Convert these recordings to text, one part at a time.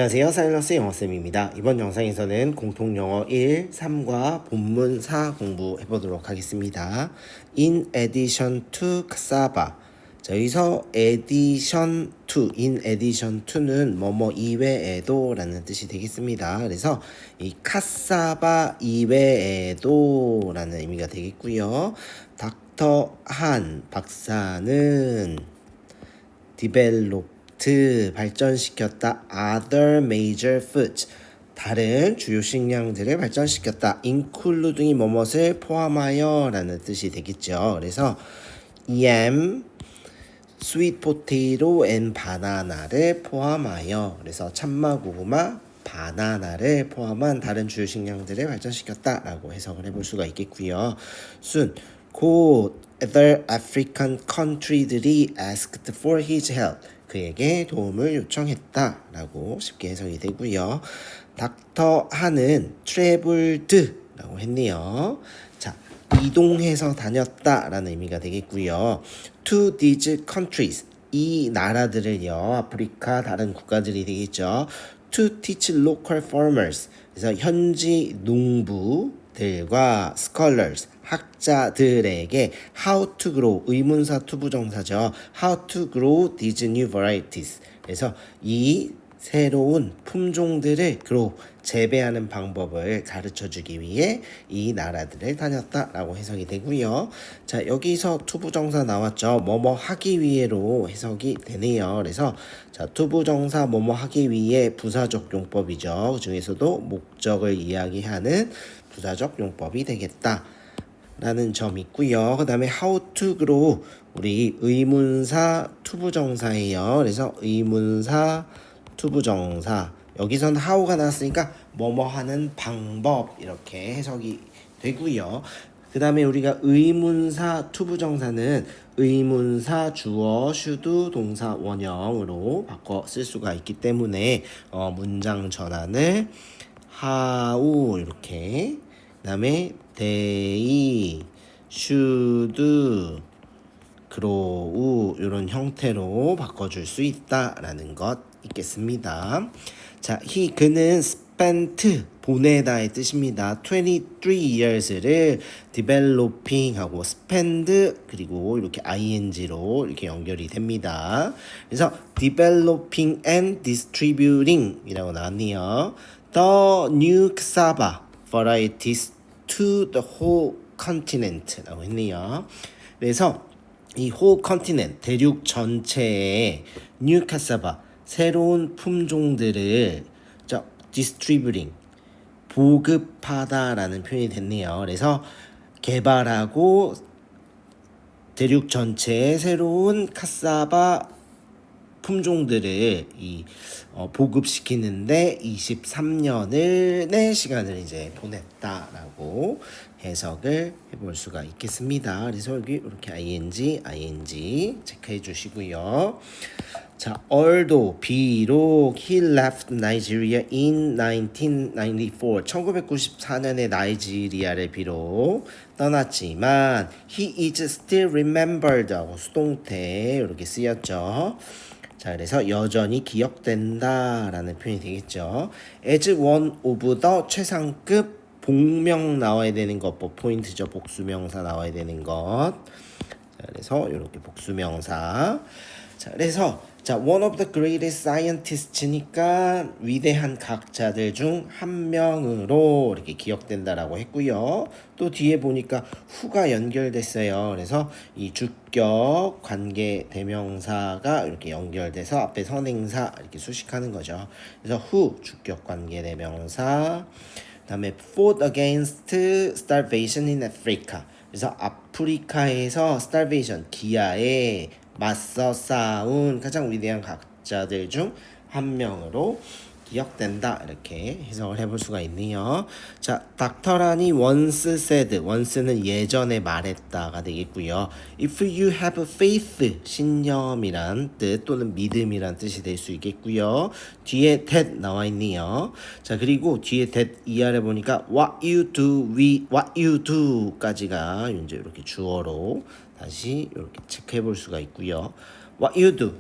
안녕하세요. 사일러스 영어쌤입니다. 이번 영상에서는 공통영어 1, 3과 본문 4 공부해보도록 하겠습니다. In addition to cassava. 자, 여기서 addition to, in addition to는 뭐뭐 이외에도 라는 뜻이 되겠습니다. 그래서 이 cassava 이외에도 라는 의미가 되겠고요. 닥터 한 박사는 develop 발전시켰다. other major foods 다른 주요 식량들을 발전시켰다. including이 뭐뭇을 포함하여 라는 뜻이 되겠죠. 그래서 EM sweet potato and banana를 포함하여 그래서 참마, 고구마, 바나나를 포함한 다른 주요 식량들을 발전시켰다 라고 해석을 해볼 수가 있겠고요. soon 곧 other African country들이 asked for his help 그에게 도움을 요청했다 라고 쉽게 해석이 되고요. 닥터 한은 traveled 라고 했네요. 자, 이동해서 다녔다 라는 의미가 되겠고요. to these countries 이 나라들을요, 아프리카 다른 국가들이 되겠죠. to teach local farmers 그래서 현지 농부들과 scholars 학자들에게 how to grow 의문사 투부정사죠. how to grow these new varieties 그래서 이 새로운 품종들을 grow 재배하는 방법을 가르쳐주기 위해 이 나라들을 다녔다라고 해석이 되고요. 자, 여기서 투부정사 나왔죠. 뭐뭐 하기 위해로 해석이 되네요. 그래서 자, 투부정사 뭐뭐 하기 위해 부사적 용법이죠. 그 중에서도 목적을 이야기하는 부사적 용법이 되겠다. 라는 점 있고요. 그 다음에 how to grow 우리 의문사 투부정사예요. 그래서 의문사 투부정사 여기서는 how가 나왔으니까 뭐뭐 하는 방법 이렇게 해석이 되고요. 그 다음에 우리가 의문사 투부정사는 의문사 주어 should 동사 원형으로 바꿔 쓸 수가 있기 때문에 문장 전환을 how 이렇게 그 다음에 they should grow 이런 형태로 바꿔줄 수 있다라는 것 있겠습니다. 자, 그는 spent 보내다의 뜻입니다. 23 years를 developing 하고 spend 그리고 이렇게 ing로 이렇게 연결이 됩니다. 그래서 developing and distributing 이라고 나왔네요. The new cassava varieties to the whole continent 라고 했네요. 그래서 이 whole continent 대륙 전체에 new cassava 새로운 품종들을 distributing 보급하다라는 표현이 됐네요. 그래서 개발하고 대륙 전체에 새로운 카사바 품종들을 보급시키는데 23년의 시간을 이제 보냈다라고 해석을 해볼 수가 있겠습니다. 그래서 여기 이렇게 ing 체크해 주시고요. 자, although 비록 he left Nigeria in 1994 1994년에 나이지리아를 비록 떠났지만 he is still remembered 하고 수동태 이렇게 쓰였죠. 자, 그래서 여전히 기억된다 라는 표현이 되겠죠. as one of the 최상급 복명 나와야 되는 것 포인트죠. 복수명사 나와야 되는 것. 자, 그래서 이렇게 복수명사. 자, 그래서 one of the greatest scientists니까 위대한 과학자들 중 한 명으로 이렇게 기억된다라고 했고요. 또 뒤에 보니까 who가 연결됐어요. 그래서 이 주격 관계 대명사가 이렇게 연결돼서 앞에 선행사 이렇게 수식하는 거죠. 그래서 who 주격 관계 대명사. 그다음에 fought against starvation in Africa. 그래서 아프리카에서 starvation 기아에 맞서 싸운 가장 위대한 과학자들 중 한 명으로 기억된다 이렇게 해석을 해볼 수가 있네요. 자, 닥터란이 once said once는 예전에 말했다가 되겠고요. If you have faith 신념이란 뜻 또는 믿음이란 뜻이 될 수 있겠고요. 뒤에 that 나와 있네요. 자, 그리고 뒤에 that 이하를 보니까 what you do까지가 이제 이렇게 주어로 다시 이렇게 체크해 볼 수가 있고요. What you do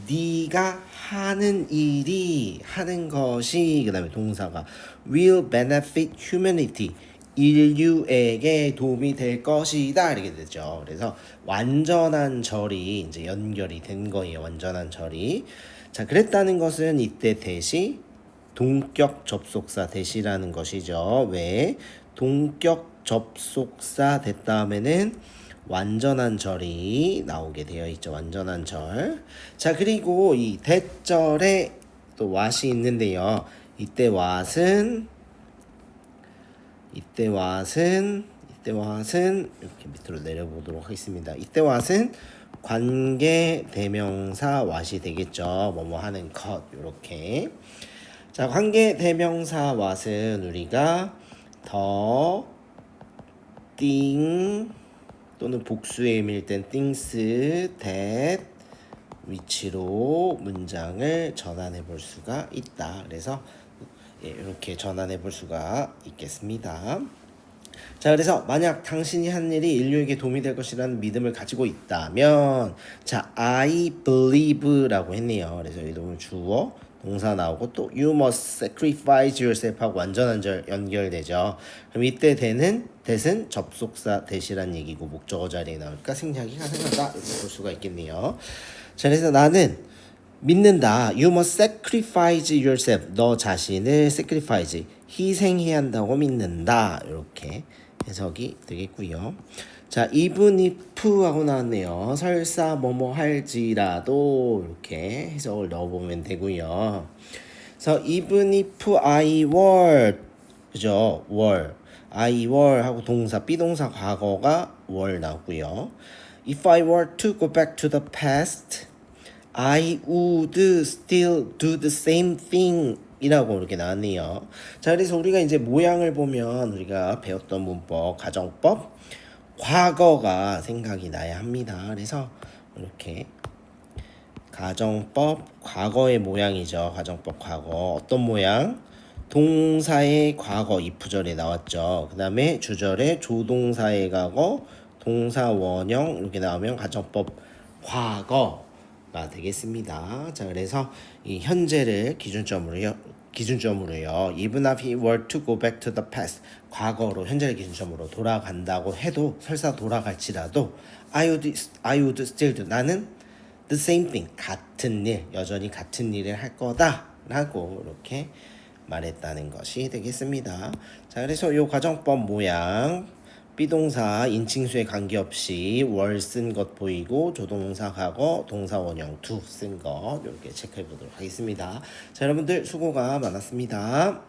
네가 하는 일이 하는 것이 그다음에 동사가 will benefit humanity 인류에게 도움이 될 것이다 이렇게 되죠. 그래서 완전한 절이 이제 연결이 된 거예요. 완전한 절이. 자, 그랬다는 것은 이때 대시 동격 접속사 대시라는 것이죠. 왜? 동격 접속사 됐다음에는 완전한 절이 나오게 되어 있죠. 완전한 절. 자, 그리고 이 대절에 또 what이 있는데요. 이때 what은 이렇게 밑으로 내려보도록 하겠습니다. 이때 what은 관계 대명사 what이 되겠죠. 뭐뭐 하는 것 이렇게. 자, 관계 대명사 what은 우리가 더 thing 또는 복수의 의미일 땐 things, that 위치로 문장을 전환해 볼 수가 있다. 그래서 이렇게 전환해 볼 수가 있겠습니다. 자, 그래서 만약 당신이 한 일이 인류에게 도움이 될 것이라는 믿음을 가지고 있다면, 자, I believe라고 했네요. 그래서 여기도 주어, 동사 나오고 또 you must sacrifice yourself 하고 완전한 절 연결되죠. 그럼 이때 that은 접속사 that이란 얘기고 목적어 자리에 나오니까 생략이 가능하다 이렇게 볼 수가 있겠네요. 자, 그래서 나는 믿는다. You must sacrifice yourself. 너 자신을 sacrifice. 희생해야 한다고 믿는다. 이렇게 해석이 되겠고요. 자, even if 하고 나왔네요. 설사 뭐뭐 할지라도 이렇게 해석을 넣어보면 되고요. 그래서 even if I were 그죠? were I were 하고 동사 비동사 과거가 were 나오고요. If I were to go back to the past I would still do the same thing 이라고 이렇게 나왔네요. 자, 그래서 우리가 이제 모양을 보면 우리가 배웠던 문법, 가정법, 과거가 생각이 나야 합니다. 그래서 이렇게 가정법, 과거의 모양이죠. 가정법, 과거. 어떤 모양? 동사의 과거, if절에 나왔죠. 그 다음에 주절에 조동사의 과거, 동사 원형 이렇게 나오면 가정법, 과거 가 되겠습니다. 자, 그래서 이 현재를 기준점으로요. Even if he were to go back to the past, 과거로 현재를 기준점으로 돌아간다고 해도 설사 돌아갈지라도 I would still do. 나는 the same thing, 같은 일, 여전히 같은 일을 할 거다라고 이렇게 말했다는 것이 되겠습니다. 자, 그래서 이 가정법 모양. 비동사 인칭수에 관계없이 월 쓴 것 보이고 조동사 과거 동사 원형 to 쓴 것 이렇게 체크해 보도록 하겠습니다. 자, 여러분들 수고가 많았습니다.